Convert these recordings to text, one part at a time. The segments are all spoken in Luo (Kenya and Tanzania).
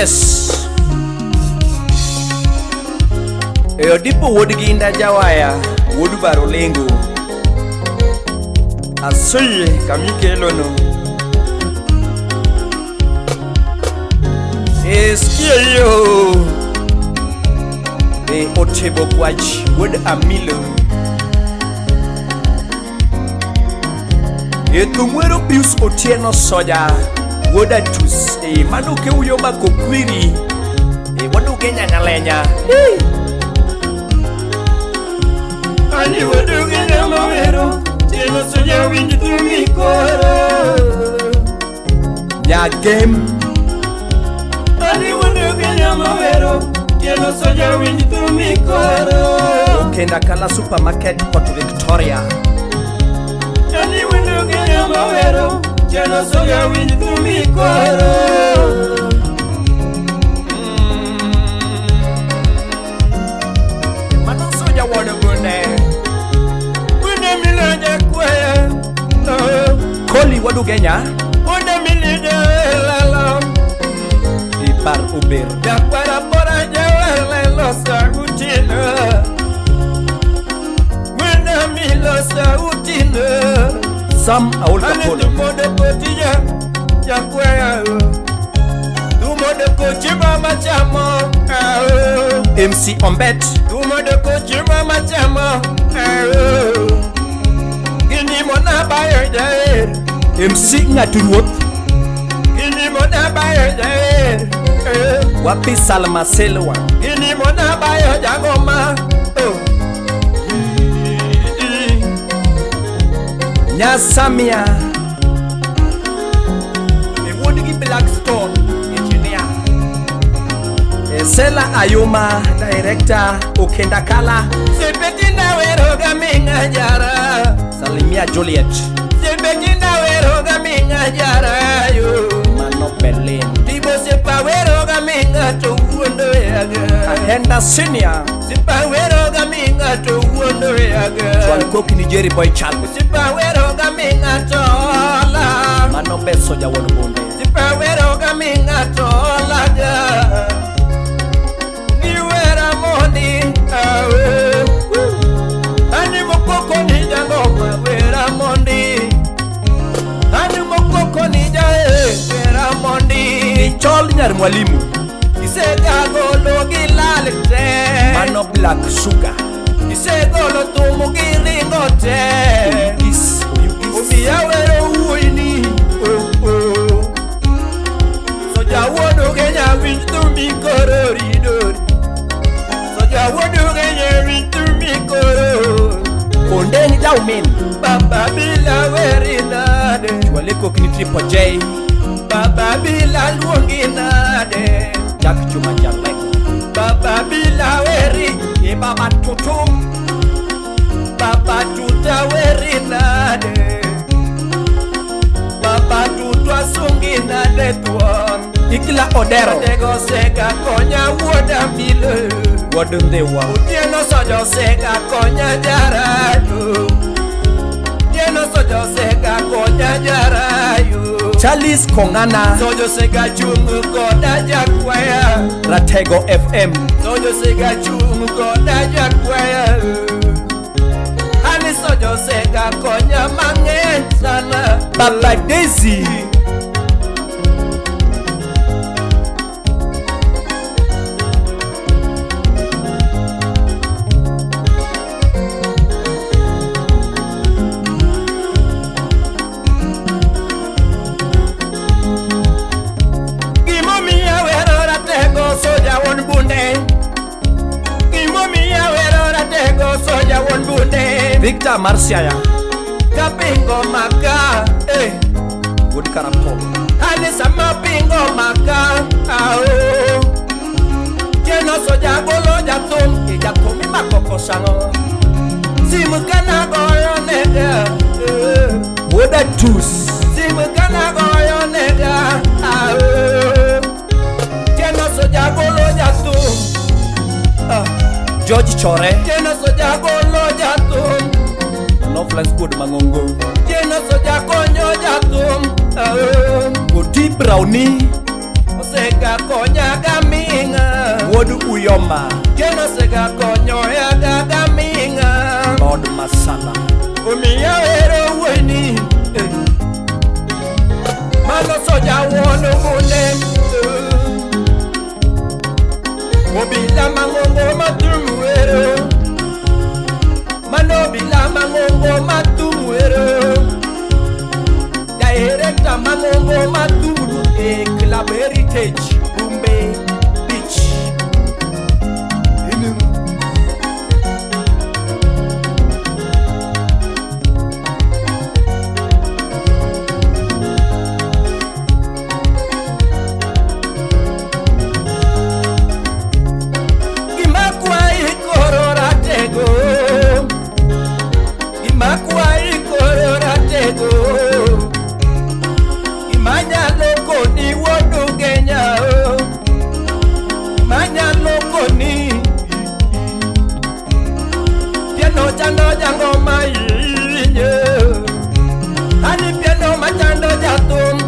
Yes. Dipo wuod ginda jawaya, wuod Barolengo. Asoye kamikelono. Eskio. Otebo kwach, wuod Amilo. Tumwero Pius Otieno Soja, wuod Atus. Mano ke uyo makokwiri. Wadu Kenya Nyalenya. Ani wadu Kenya mawero, Tieno Soja winji tumi koro. Nya game. Ani wadu Kenya mawero, Tieno Soja winji tumi koro. Kenda Kala Supermarket Port Victoria. Ani wadu Kenya mawero, Tieno Soja winji tumi koro. Koli wadu Kenya. Una milide lalo. Ipar Uber. Ya para pora ya los sagutina. Una milo sautina. Sam Aul Kapolo. Ale tumo de potilla. Ya kwea. Tumo de kochima machamo. MC Ombet. Tumo de kochima machamo. Gini mona bayo jair. MC Ngaturuot. Gini mona bayo jair. Wapi Salma Selwa. Gini mona bayo jagoma. Nya Samia. Ewodigi Blackstone engineer. Sela Ayuma director Okenda Kala. Sepetinda wero gaminga jara. Salimia Juliet. Sepetinda wero gaminga jara yo. Mano Berlin. Tibo sepa wero gaminga to wundo yaga. Ahenda Senior. Sepa wero gaminga to wundo yaga. Swankoki ni Jerry Boy Chalwe. Sepa wero gaminga to la. Mano Beso ja wonu bonde. Sepa wero gaminga to la ga. Ni wera moni awe. Ani mokoko ni jangoma wera mondi. Ani mokoko ni jae wera mondi. Chol nyar mwalimu. Isega golo gilalite. Mano Black Sugar. Isegolo tumu giringote. Is Ubiya wero uini. Soja wodo Kenya winj tumi kororido. Soja wodo Kenya winj tumi koro. Ondeni Daumin. Baba bila weri nade. Waleko kini Triple J. Baba bila luongi nade. Jack Juma Jaleko. Baba bila weri. Baba Tutum. Baba tuta weri nade. Baba tutwa sungi nade tuon. Ikila Odero. Tego sega konya woda mile. Wadundewa. Tieno sojo sega konya jarayo. Tieno sojo sega konya jarayo. Charles Kongana. Sojo sega chungu koda jakwaya. Ratego FM. Sojo sega chungu koda jakwaya. Ani sojo sega konya mangen sana. Baba Daisy. Victor Marciaya. Kapingo maka. Good Karapol. Ani sama pingo maka. Tieno soja golo jatum. Jatum makoko sango. Simu kana goyo nega. Woda Tus. Simu kana goyo nega. Tieno soja golo jatum. George Chore. Tieno soja golo jatum. No Flens Good Mangongo. Tieno soja konyo jatum. Oti Brownie. sega konya gaminga Wodu Uyoma Keno sega konyo ya gaminga Lord Masala Umiya ero weni Mano soja wono mune Obila mangongo matumuero Mano bila mangongo matumuero Director mangongo maturu Club Heritage Bumbe Beach Chando jango mayiye Ani piano machando jatum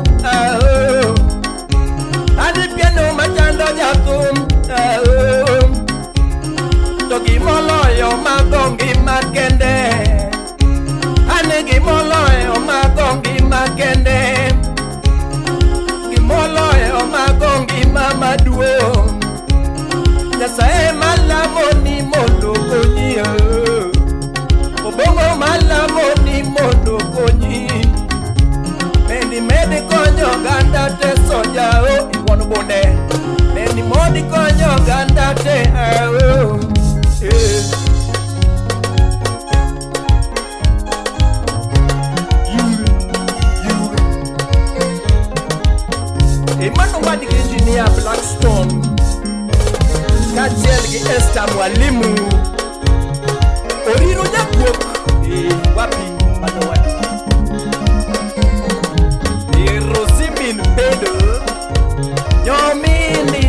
Ani piano machando jatum Togi moloyo magongi makende Ani gimoloyo magongi makende Gimoloyo magongi mamaduo Nyasae malamoni mondo konyo Bongo malamoni mondo konyi Medi konyo ganda te soja o Iwano bone Medi modi konyo ganda te o Emmanuel wadi engineer Blackstone Kajiel gi Esther Mwalimu Oriro nyakwok wapi bado wadi Rosimin Bedo Nyomini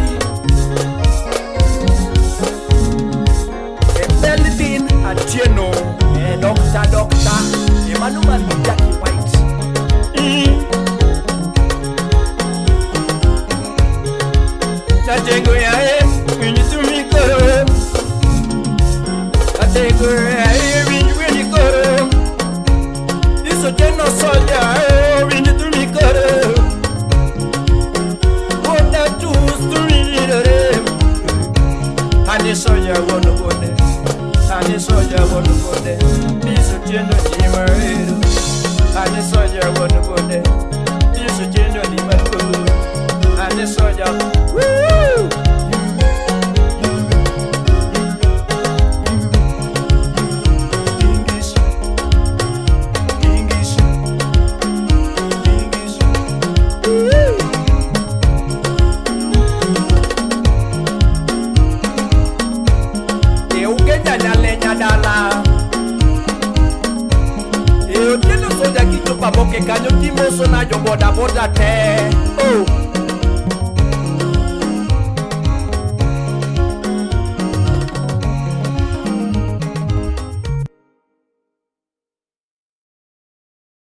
Emeldin Atieno Doctor Emmanuel Jackie White Najengo ya Winyitumi koro Najengo ya Winyitumi koro Iso jeno soja Winyitumi koro Oda tustumire Ani soja wono bone Ani soja wono bone Iso jeno jimareru Ani soja wono bone Iso jeno limakuru Ani soja Woo! Boke kanyo timo so na jo boda te. Oh.